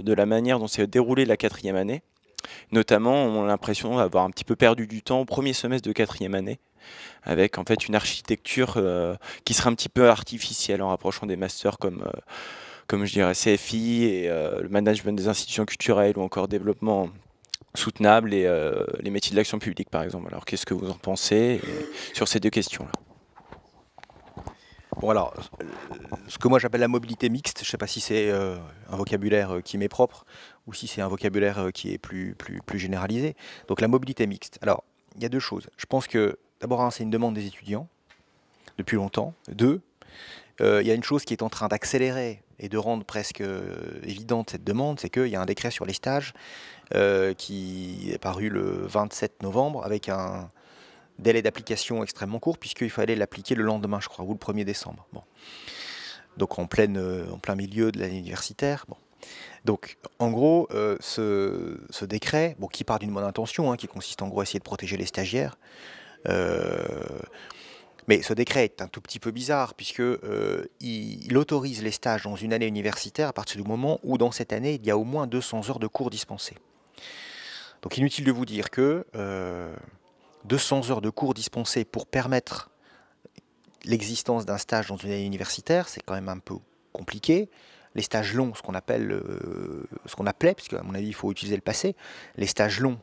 de la manière dont s'est déroulée la 4e année. Notamment, on a l'impression d'avoir un petit peu perdu du temps au premier semestre de 4e année, avec en fait une architecture qui serait un petit peu artificielle en rapprochant des masters comme je dirais CFI et le management des institutions culturelles ou encore développement soutenable et les métiers de l'action publique par exemple. Alors qu'est-ce que vous en pensez sur ces 2 questions-là? Bon alors, ce que moi j'appelle la mobilité mixte, je ne sais pas si c'est un vocabulaire qui m'est propre ou si c'est un vocabulaire qui est plus généralisé. Donc la mobilité mixte. Alors, il y a 2 choses. Je pense que d'abord, c'est une demande des étudiants depuis longtemps. 2, il y a une chose qui est en train d'accélérer et de rendre presque évidente cette demande, c'est qu'il y a un décret sur les stages qui est paru le 27 novembre avec un délai d'application extrêmement court, puisqu'il fallait l'appliquer le lendemain, je crois, ou le 1er décembre. Bon. Donc en plein milieu de l'année universitaire. Bon. Donc en gros, ce décret, bon, qui part d'une bonne intention, hein, qui consiste en gros à essayer de protéger les stagiaires, mais ce décret est un tout petit peu bizarre, puisqu'il autorise les stages dans une année universitaire à partir du moment où dans cette année, il y a au moins 200 heures de cours dispensés. Donc inutile de vous dire que 200 heures de cours dispensés pour permettre l'existence d'un stage dans une année universitaire, c'est quand même un peu compliqué. Les stages longs, ce qu'on appelait, puisque à mon avis il faut utiliser le passé, les stages longs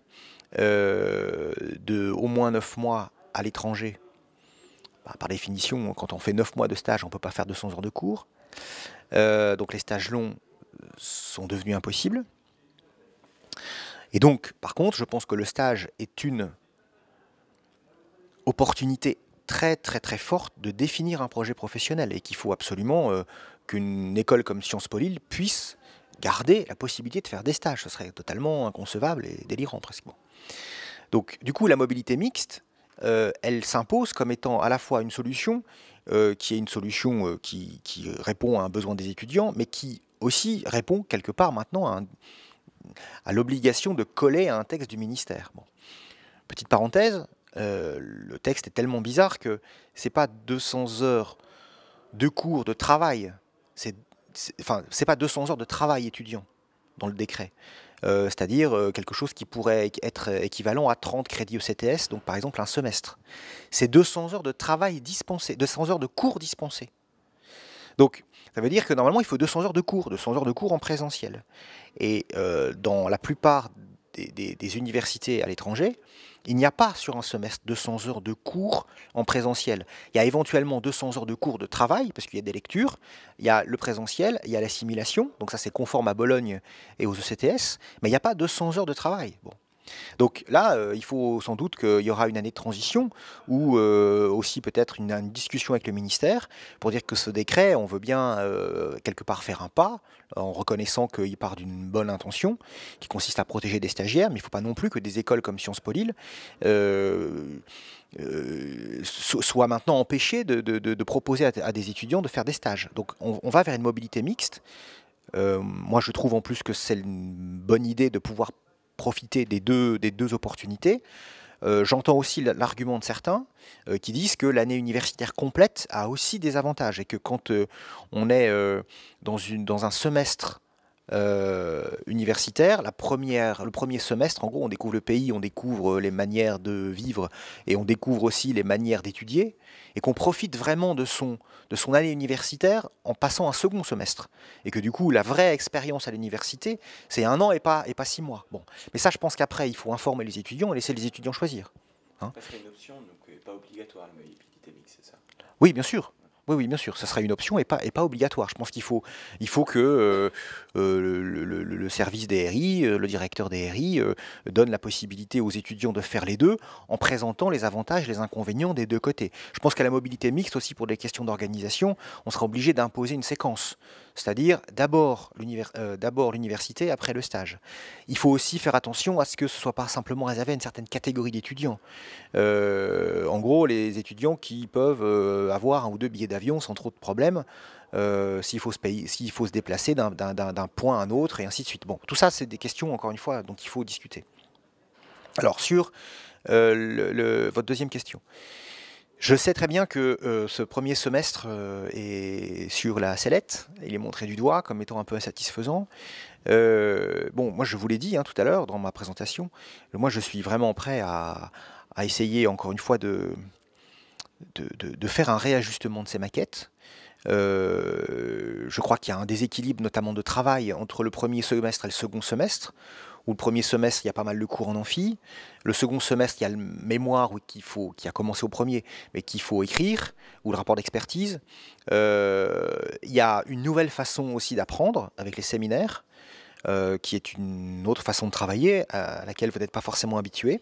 de au moins 9 mois à l'étranger, par définition, quand on fait 9 mois de stage, on ne peut pas faire 200 heures de cours. Donc les stages longs sont devenus impossibles. Et donc, par contre, je pense que le stage est une opportunité très très très forte de définir un projet professionnel et qu'il faut absolument qu'une école comme Sciences Po Lille puisse garder la possibilité de faire des stages. Ce serait totalement inconcevable et délirant presque. Bon. Donc du coup, la mobilité mixte, elle s'impose comme étant à la fois une solution, qui est une solution qui répond à un besoin des étudiants, mais qui aussi répond quelque part maintenant à l'obligation de coller à un texte du ministère. Bon. Petite parenthèse, le texte est tellement bizarre que c'est pas 200 heures de cours de travail, c'est pas 200 heures de travail étudiant dans le décret. C'est-à-dire quelque chose qui pourrait être équivalent à 30 crédits ECTS, donc par exemple un semestre. C'est 200 heures de travail dispensé, 200 heures de cours dispensés. Donc ça veut dire que normalement il faut 200 heures de cours en présentiel. Et dans la plupart des universités à l'étranger, il n'y a pas sur un semestre 200 heures de cours en présentiel. Il y a éventuellement 200 heures de cours de travail, parce qu'il y a des lectures, il y a le présentiel, il y a l'assimilation, donc ça c'est conforme à Bologne et aux ECTS, mais il n'y a pas 200 heures de travail. Bon. Donc là, il faut sans doute qu'il y aura une année de transition ou aussi peut-être une discussion avec le ministère pour dire que ce décret, on veut bien quelque part faire un pas en reconnaissant qu'il part d'une bonne intention qui consiste à protéger des stagiaires, mais il ne faut pas non plus que des écoles comme Sciences Po Lille soient maintenant empêchées de proposer à des étudiants de faire des stages. Donc on va vers une mobilité mixte. Moi, je trouve en plus que c'est une bonne idée de pouvoir profiter des deux opportunités. J'entends aussi l'argument de certains qui disent que l'année universitaire complète a aussi des avantages et que quand on est dans un semestre universitaire, le premier semestre, en gros, on découvre le pays, on découvre les manières de vivre et on découvre aussi les manières d'étudier et qu'on profite vraiment de son année universitaire en passant un second semestre. Et que du coup, la vraie expérience à l'université, c'est 1 an et pas 6 mois. Bon. Mais ça, je pense qu'après, il faut informer les étudiants et laisser les étudiants choisir. Hein, ça serait une option, donc pas obligatoire, la mobilité mixte, c'est ça? Oui, bien sûr. Oui, bien sûr, ça serait une option et pas obligatoire. Je pense qu'il faut que le service des RI, le directeur des RI, donne la possibilité aux étudiants de faire les deux en présentant les avantages et les inconvénients des deux côtés. Je pense qu'à la mobilité mixte aussi, pour des questions d'organisation, on sera obligé d'imposer une séquence. C'est-à-dire d'abord l'université, après le stage. Il faut aussi faire attention à ce que ce ne soit pas simplement réservé à une certaine catégorie d'étudiants. En gros, les étudiants qui peuvent avoir 1 ou 2 billets d'avion sans trop de problèmes, s'il faut se déplacer d'un point à un autre et ainsi de suite. Bon, tout ça, c'est des questions, encore une fois, dont il faut discuter. Alors, sur votre deuxième question. Je sais très bien que ce premier semestre est sur la sellette. Il est montré du doigt comme étant un peu insatisfaisant. Bon, moi, je vous l'ai dit tout à l'heure dans ma présentation. Moi, je suis vraiment prêt à essayer, encore une fois, de faire un réajustement de ces maquettes. Je crois qu'il y a un déséquilibre, notamment de travail, entre le premier semestre et le second semestre, où le premier semestre, il y a pas mal de cours en amphi. Le second semestre, il y a le mémoire qui a commencé au premier, mais qu'il faut écrire, ou le rapport d'expertise. Il y a une nouvelle façon aussi d'apprendre, avec les séminaires, qui est une autre façon de travailler, à laquelle vous n'êtes pas forcément habitué.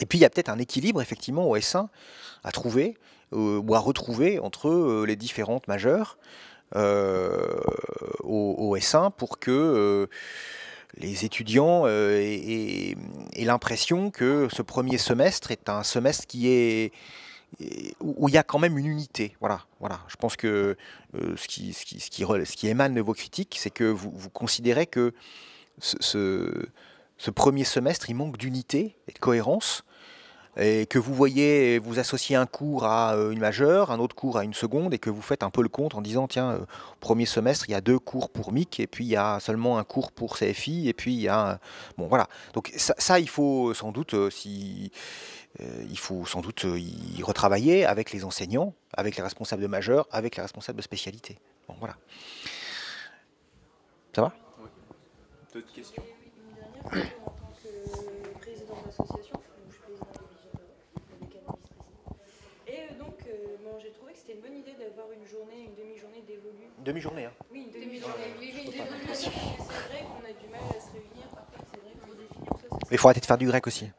Et puis, il y a peut-être un équilibre, effectivement, au S1 à trouver, ou à retrouver entre les différentes majeures au S1 pour que les étudiants aient l'impression que ce premier semestre est un semestre où il y a quand même une unité. Voilà. Je pense que ce qui émane de vos critiques, c'est que vous considérez que ce premier semestre, il manque d'unité et de cohérence, et que vous associez un cours à une majeure, un autre cours à une seconde, et que vous faites un peu le compte en disant, tiens, au premier semestre, il y a 2 cours pour MIC, et puis il y a seulement un cours pour CFI, et puis il y a... Bon, voilà. Donc ça il faut sans doute y retravailler avec les enseignants, avec les responsables de majeure, avec les responsables de spécialité. Bon, voilà. Ça va? Oui. D'autres questions? Oui, une dernière question en tant que président d'association. Et donc, j'ai trouvé que c'était une bonne idée d'avoir une demi-journée dévolue. Demi-journée, hein. Oui, une demi-journée. Oui, dévolue. C'est vrai qu'on a du mal à se réunir. Parfois, c'est vrai qu'on définir ça. Mais il faut arrêter de faire du grec aussi.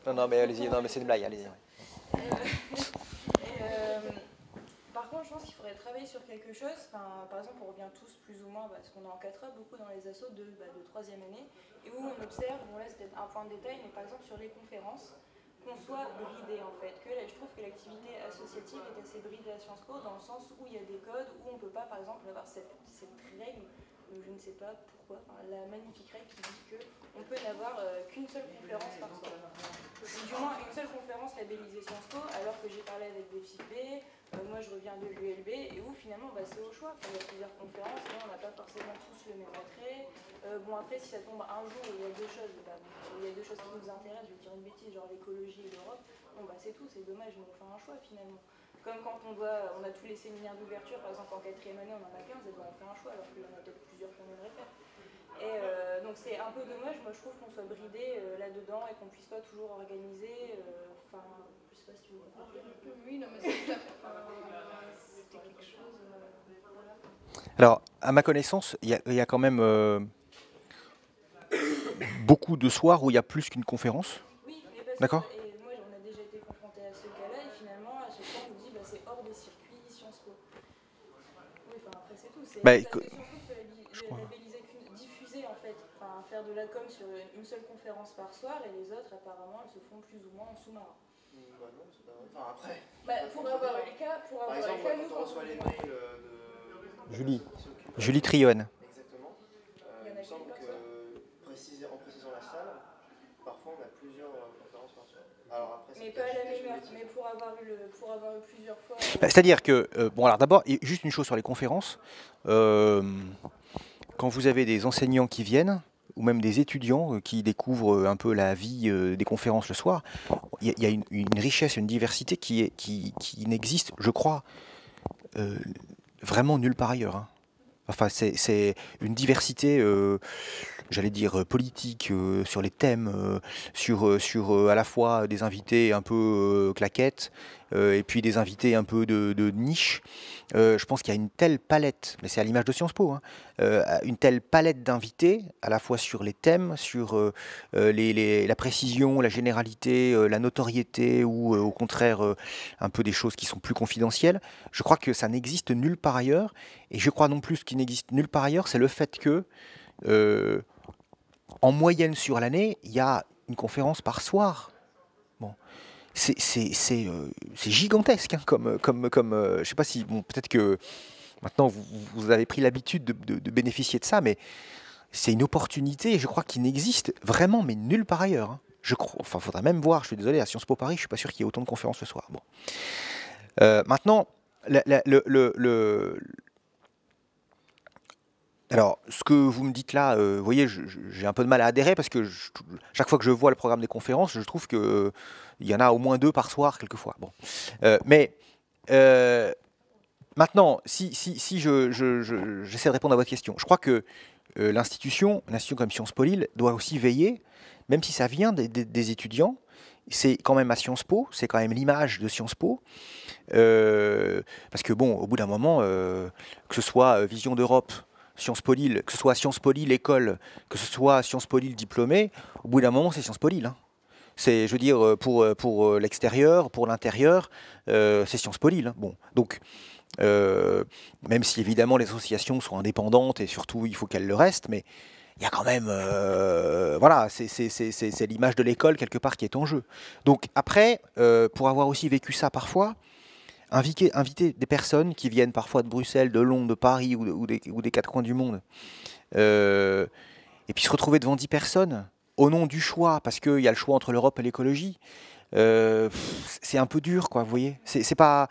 Non, mais allez-y, non, mais c'est une blague, allez-y. Par contre, je pense qu'il faut faudrait travailler sur quelque chose. Enfin, par exemple, on revient tous plus ou moins, parce qu'on est en 4A, beaucoup dans les assos de 3e année, et où on observe, bon là c'est peut-être un point de détail, mais par exemple sur les conférences, qu'on soit bridé en fait. Que là, je trouve que l'activité associative est assez bridée à Sciences Po, dans le sens où il y a des codes, où on ne peut pas par exemple avoir cette règle, je ne sais pas pourquoi, enfin, la magnifique règle qui dit qu'on peut n'avoir qu'une seule conférence par soir. Du moins une seule conférence labellisée Sciences Po, alors que j'ai parlé avec des FIP, moi je reviens de l'ULB, et où finalement c'est au choix. Enfin, il y a plusieurs conférences, mais on n'a pas forcément tous le même attrait. Bon après si ça tombe un jour où il y a deux choses, il y a deux choses qui nous intéressent, je vais dire une bêtise, genre l'écologie et l'Europe, bon c'est tout, c'est dommage, mais on fait un choix finalement. Comme quand on a tous les séminaires d'ouverture, par exemple en 4e année on en a 15, et ben on fait un choix, alors qu'il y en a peut-être plusieurs qu'on aimerait faire. Et donc c'est un peu dommage, moi je trouve qu'on soit bridé là-dedans et qu'on puisse pas toujours organiser, enfin, je sais pas si tu veux comprendre. Oui, non mais c'est tout à fait, c'était quelque chose, voilà. Alors, à ma connaissance, il y a quand même beaucoup de soirs où il y a plus qu'une conférence. Oui, mais parce D'accord. que, et moi on a déjà été confronté à ce cas-là, et finalement à chaque fois on nous dit c'est hors des circuits Sciences Po. Oui, enfin après c'est tout, c'est Bah, parce que Sciences Po peut labelliser, diffuser en fait, enfin faire de la com sur une seule conférence par soir, et les autres apparemment elles se font plus ou moins en sous-marin. Bah non, c'est pas vrai. Enfin après. Pour avoir les cas, Par exemple, quand on reçoit les mails de Julie Trionne. Exactement. Il me semble que en précisant la salle, parfois on a plusieurs conférences par soir. Alors après, mais pas à la même heure, mais pour avoir eu plusieurs fois. C'est-à-dire que, bon alors d'abord, juste une chose sur les conférences, quand vous avez des enseignants qui viennent, ou même des étudiants qui découvrent un peu la vie des conférences le soir, il y a une richesse, une diversité qui n'existe, je crois, vraiment nulle part ailleurs. Hein. Enfin, c'est une diversité, j'allais dire, politique, sur les thèmes, sur à la fois des invités un peu claquettes, et puis des invités un peu de niche. Je pense qu'il y a une telle palette, mais c'est à l'image de Sciences Po, hein, une telle palette d'invités, à la fois sur les thèmes, sur la précision, la généralité, la notoriété, ou au contraire un peu des choses qui sont plus confidentielles. Je crois que ça n'existe nulle part ailleurs, et je crois non plus ce qui n'existe nulle part ailleurs, c'est le fait que en moyenne sur l'année, il y a une conférence par soir. Bon. C'est gigantesque, hein, comme je ne sais pas si, bon, peut-être que maintenant vous avez pris l'habitude de bénéficier de ça, mais c'est une opportunité, je crois, qui n'existe vraiment, mais nulle part ailleurs. Hein. Je crois, enfin, faudra même voir, je suis désolé, à Sciences Po Paris, je suis pas sûr qu'il y ait autant de conférences ce soir. Bon. Maintenant, alors, ce que vous me dites là, vous voyez, j'ai un peu de mal à adhérer parce que chaque fois que je vois le programme des conférences, je trouve qu'il y en a au moins 2 par soir, quelquefois. Bon. Mais maintenant, si j'essaie de répondre à votre question, je crois que une institution comme Sciences Po Lille doit aussi veiller, même si ça vient des étudiants, c'est quand même à Sciences Po, c'est quand même l'image de Sciences Po, parce que bon, au bout d'un moment, que ce soit Vision d'Europe, Sciences Po Lille, que ce soit Sciences Po Lille école, que ce soit Sciences Po Lille diplômé, au bout d'un moment, c'est Sciences Po Lille. Hein. C'est, je veux dire, pour l'extérieur, pour l'intérieur, c'est Sciences Po Lille. Hein. Bon, donc, même si évidemment les associations sont indépendantes et surtout il faut qu'elles le restent, mais il y a quand même, voilà, c'est l'image de l'école quelque part qui est en jeu. Donc après, pour avoir aussi vécu ça parfois, inviter des personnes qui viennent parfois de Bruxelles, de Londres, de Paris ou des 4 coins du monde, et puis se retrouver devant 10 personnes au nom du choix, parce qu'il y a le choix entre l'Europe et l'écologie, c'est un peu dur, quoi, vous voyez. C'est pas...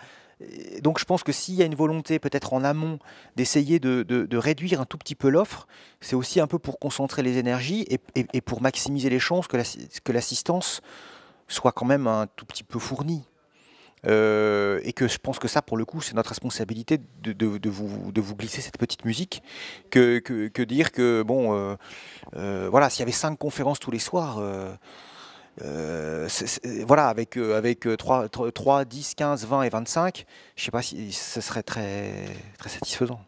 Donc je pense que s'il y a une volonté peut-être en amont d'essayer de réduire un tout petit peu l'offre, c'est aussi un peu pour concentrer les énergies et pour maximiser les chances que l'assistance soit quand même un tout petit peu fournie. Et que je pense que ça, pour le coup, c'est notre responsabilité de vous glisser cette petite musique, que dire que, bon, voilà, s'il y avait 5 conférences tous les soirs, voilà, avec 3, 10, 15, 20 et 25, je ne sais pas si ce serait très, très satisfaisant.